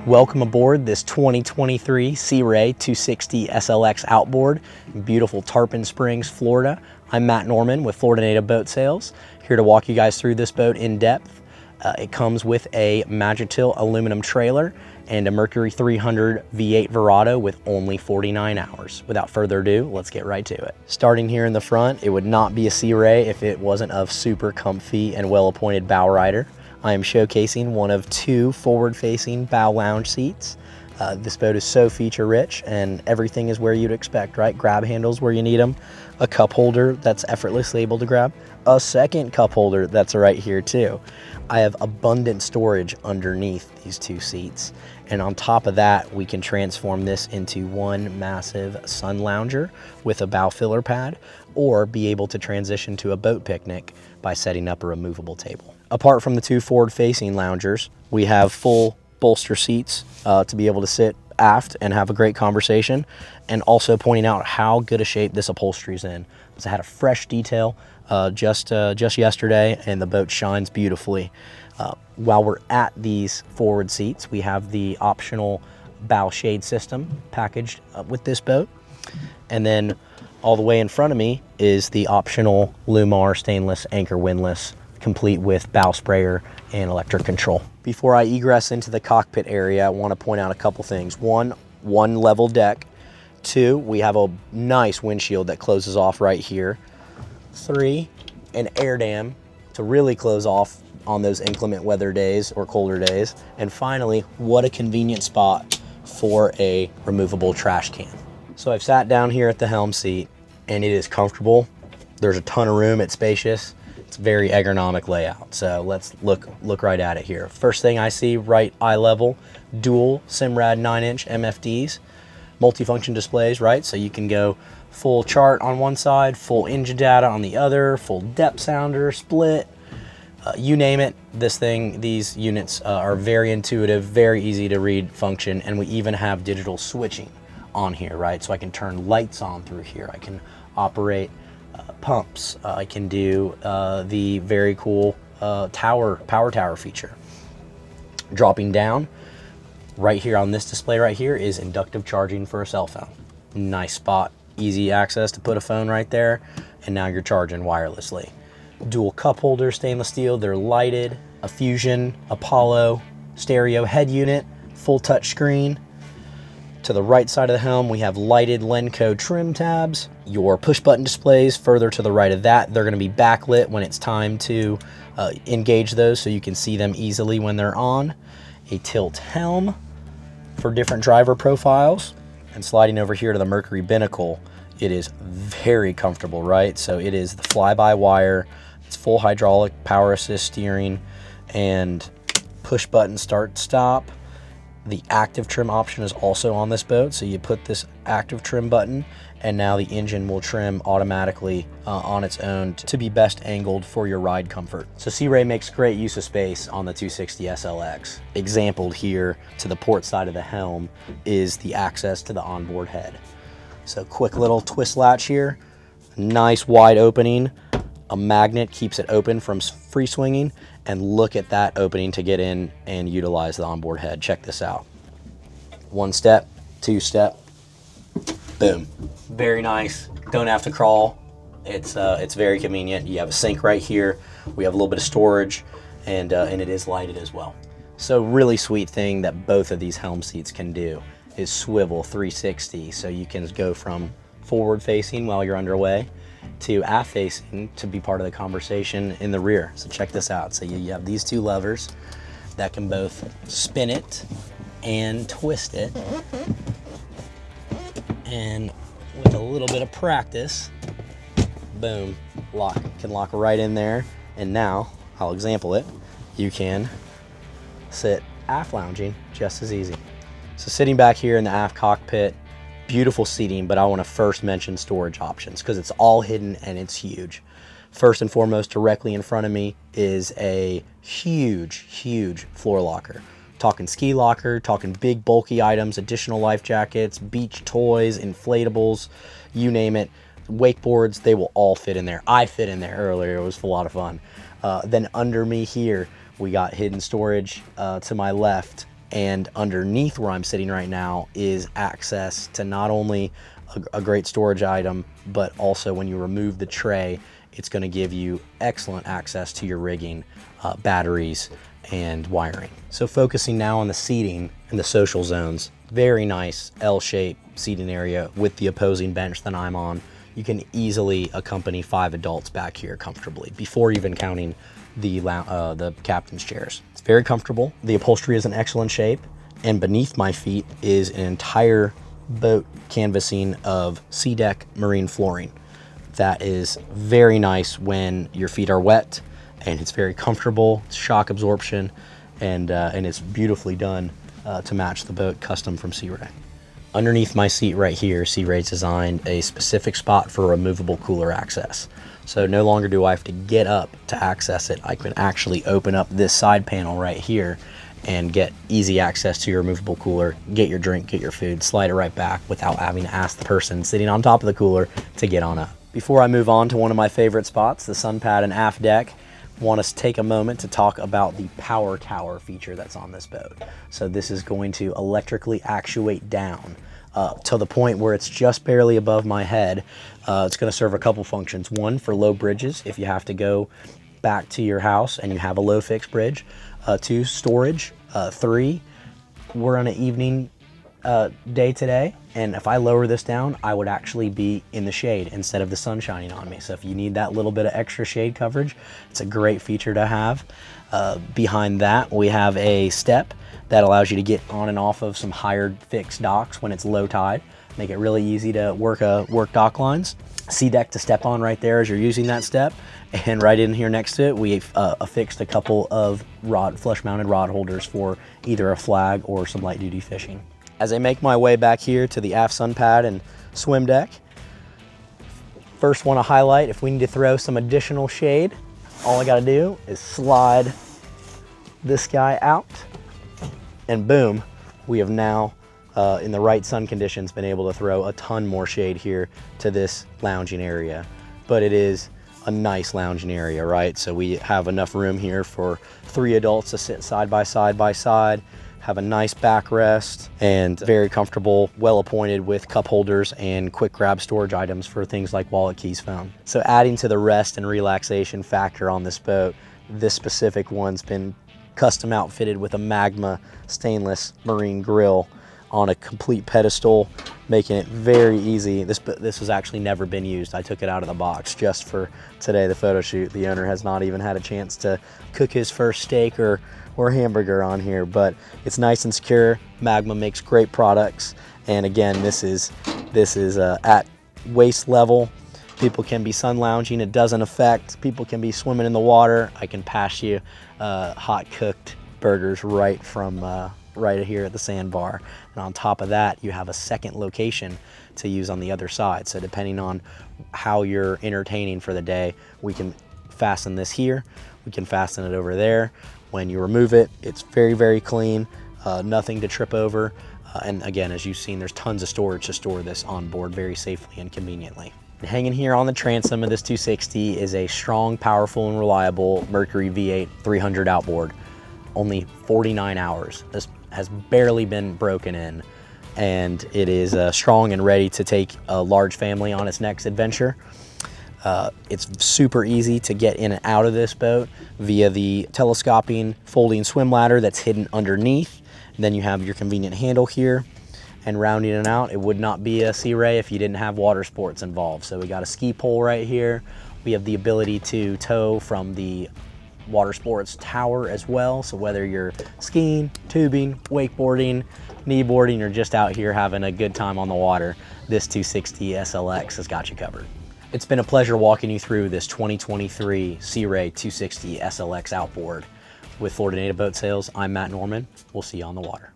Welcome aboard this 2023 Sea Ray 260 SLX Outboard in beautiful Tarpon Springs, Florida. I'm Matt Norman with Florida Native Boat Sales, here to walk you guys through this boat in depth. It comes with a Magitil aluminum trailer and a Mercury 300 V8 Verado with only 49 hours. Without further ado, let's get right to it. Starting here in the front, it would not be a Sea Ray if it wasn't of super comfy and well-appointed bow rider. I am showcasing one of two forward-facing bow lounge seats. This boat is so feature-rich, and everything is where you'd expect, right? Grab handles where you need them, a cup holder that's effortlessly able to grab, a second cup holder that's right here too. I have abundant storage underneath these two seats, and on top of that, we can transform this into one massive sun lounger with a bow filler pad, or be able to transition to a boat picnic by setting up a removable table. Apart from the two forward-facing loungers, we have full bolster seats to be able to sit aft and have a great conversation, and also pointing out how good a shape this upholstery is in. It's had a fresh detail just yesterday, and the boat shines beautifully. While we're at these forward seats, we have the optional bow shade system packaged with this boat, and then all the way in front of me is the optional Lewmar stainless anchor windlass, complete with bow sprayer and electric control. Before I egress into the cockpit area, I want to point out a couple things. One level deck. Two, we have a nice windshield that closes off right here. Three, an air dam to really close off on those inclement weather days or colder days. And finally, what a convenient spot for a removable trash can. So I've sat down here at the helm seat, and it is comfortable. There's a ton of room, it's spacious. It's a very ergonomic layout. So let's look right at it here. First thing I see, right eye level, dual Simrad 9-inch MFDs, multifunction displays, right? So you can go full chart on one side, full engine data on the other, full depth sounder, split, you name it. These units are very intuitive, very easy to read function, and we even have digital switching on here, right? So I can turn lights on through here. I can operate pumps. I can do the very cool power tower feature. Dropping down, right here on this display right here is inductive charging for a cell phone. Nice spot, easy access to put a phone right there, and now you're charging wirelessly. Dual cup holder, stainless steel, they're lighted. A Fusion, Apollo, stereo head unit, full touch screen. To the right side of the helm, we have lighted Lenco trim tabs. Your push button displays further to the right of that, they're going to be backlit when it's time to engage those, so you can see them easily when they're on. A tilt helm for different driver profiles. And sliding over here to the Mercury binnacle, it is very comfortable, right? So it is the fly-by-wire, it's full hydraulic power assist steering, and push button start stop. The active trim option is also on this boat, so you put this active trim button, and now the engine will trim automatically on its own to be best angled for your ride comfort. So Sea Ray makes great use of space on the 260 SLX. Exampled here to the port side of the helm is the access to the onboard head. So quick little twist latch here, nice wide opening. A magnet keeps it open from free swinging, and look at that opening to get in and utilize the onboard head. Check this out. One step, two step, boom. Very nice. Don't have to crawl. It's very convenient. You have a sink right here. We have a little bit of storage, and it is lighted as well. So really sweet thing that both of these helm seats can do is swivel 360. So you can go from forward facing while you're underway to aft facing to be part of the conversation in the rear. So check this out. So you have these two levers that can both spin it and twist it. And with a little bit of practice, boom, can lock right in there. And now, I'll example it, you can sit aft lounging just as easy. So sitting back here in the aft cockpit, beautiful seating, but I want to first mention storage options because it's all hidden and it's huge. First and foremost, directly in front of me is a huge floor locker. Talking ski locker, talking big bulky items, additional life jackets, beach toys, inflatables, you name it. Wakeboards, they will all fit in there. I fit in there earlier, it was a lot of fun. Then under me here, we got hidden storage to my left, And underneath where I'm sitting right now is access to not only a great storage item, but also when you remove the tray, it's going to give you excellent access to your rigging, batteries, and wiring. So focusing now on the seating and the social zones, very nice L-shaped seating area with the opposing bench that I'm on. You can easily accompany 5 adults back here comfortably before even counting the captain's chairs. It's very comfortable. The upholstery is in excellent shape, and beneath my feet is an entire boat canvassing of SeaDek marine flooring. That is very nice when your feet are wet, and it's very comfortable, it's shock absorption, and it's beautifully done to match the boat, custom from Sea Ray. Underneath my seat right here, Sea Ray's designed a specific spot for removable cooler access. So no longer do I have to get up to access it. I can actually open up this side panel right here and get easy access to your removable cooler, get your drink, get your food, slide it right back without having to ask the person sitting on top of the cooler to get on up. Before I move on to one of my favorite spots, the sun pad and aft deck, I want to take a moment to talk about the power tower feature that's on this boat. So this is going to electrically actuate down to the point where it's just barely above my head. It's going to serve a couple functions. One, for low bridges, if you have to go back to your house and you have a low fixed bridge. 2, storage. 3, we're on an evening day today, and if I lower this down, I would actually be in the shade instead of the sun shining on me. So if you need that little bit of extra shade coverage, it's a great feature to have. Behind that, we have a step that allows you to get on and off of some higher fixed docks when it's low tide. Make it really easy to work dock lines. SeaDek to step on right there as you're using that step. And right in here next to it, we've affixed a couple of flush mounted rod holders for either a flag or some light duty fishing. As I make my way back here to the aft sun pad and swim deck, first want to highlight, if we need to throw some additional shade, all I got to do is slide this guy out, and boom, we have now, in the right sun conditions, been able to throw a ton more shade here to this lounging area. But it is a nice lounging area, right? So we have enough room here for 3 adults to sit side by side, have a nice backrest, and very comfortable, well appointed with cup holders and quick grab storage items for things like wallet, keys, phone. So adding to the rest and relaxation factor on this boat, this specific one's been custom outfitted with a Magma stainless marine grill on a complete pedestal, making it very easy. This has actually never been used. I took it out of the box just for today, the photo shoot. The owner has not even had a chance to cook his first steak or hamburger on here, but it's nice and secure. Magma makes great products, and again, this is at waist level. People can be sun lounging. It doesn't affect. People can be swimming in the water. I can pass you hot cooked burgers right from right here at the sandbar. And on top of that, you have a second location to use on the other side. So depending on how you're entertaining for the day, we can fasten this here. We can fasten it over there. When you remove it, it's very, very clean, nothing to trip over. And again, as you've seen, there's tons of storage to store this on board very safely and conveniently. Hanging here on the transom of this 260 is a strong, powerful, and reliable Mercury V8 300 outboard. Only 49 hours. This has barely been broken in, and it is strong and ready to take a large family on its next adventure. It's super easy to get in and out of this boat via the telescoping folding swim ladder that's hidden underneath. And then you have your convenient handle here, and rounding it out, it would not be a Sea Ray if you didn't have water sports involved. So we got a ski pole right here. We have the ability to tow from the water sports tower as well. So whether you're skiing, tubing, wakeboarding, kneeboarding, or just out here having a good time on the water, this 260 SLX has got you covered. It's been a pleasure walking you through this 2023 Sea Ray 260 SLX Outboard. With Florida Native Boat Sales, I'm Matt Norman. We'll see you on the water.